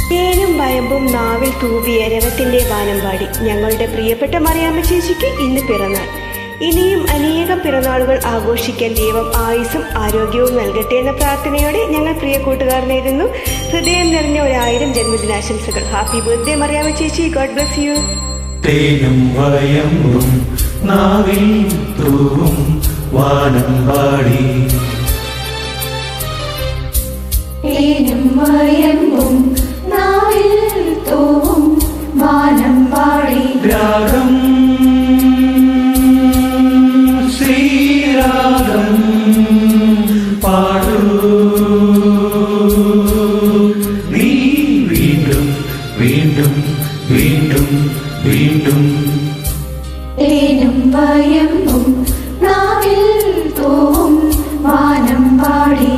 തേനും വയമ്പും നാവിൽ തൂവിയ രവത്തിന്റെ ഗാനം പാടി ഞങ്ങളുടെ പ്രിയപ്പെട്ട മറിയാമ്മ ചേച്ചിക്ക് ഇന്ന് പിറന്നാൾ. ഇനിയും അനേകം പിറന്നാളുകൾ ആഘോഷിക്കാൻ ദൈവം ആയുസ്സും ആരോഗ്യവും നൽകട്ടെ എന്ന പ്രാർത്ഥനയോടെ ഞങ്ങൾ പ്രിയ കൂട്ടുകാർ നേരുന്നു ഹൃദയം നിറഞ്ഞ 1000 ജന്മദിനാശംസകൾ. ഹാപ്പി ബർത്ത്ഡേ മറിയാമ്മ ചേച്ചി. God bless you. തേനും വയമ്പും നാവിൽ തൂവും വാനമ്പാടി, തേനും വയമ്പും നാവിൽ തൂവും വാനമ്പാടി, രാഗം ശ്രീരാഗം പാടൂ നീ വീണ്ടും വീണ്ടും വീണ്ടും വീണ്ടും. തേനും വയമ്പും നാവിൽ തൂവും വാനമ്പാടി.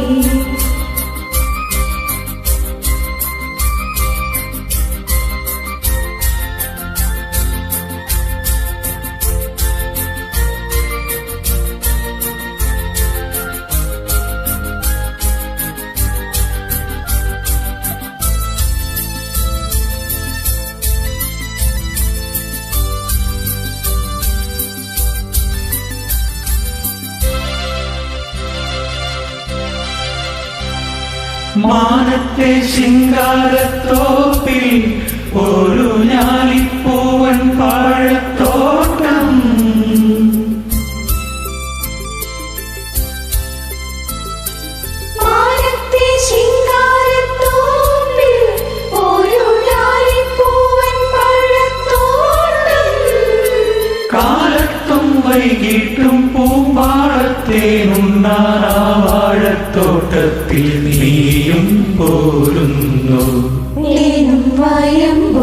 മാനത്തെ ശിങ്കാരത്തോപ്പിൽ ഒരു ഞാലിപ്പൂവൻ പാഴത്തോട്ടം, മാനത്തെ ശിങ്കാരത്തോപ്പിൽ ഒരു ഞാലിപ്പൂവൻ പഴത്തോട്ടം, കാലത്തും വൈകിട്ടും പൂമ്പാടത്തേനുണ്ണാനാ വാഴത്തോട്ടത്തിൽ നീയും പോരുന്നു. തേനും വയമ്പും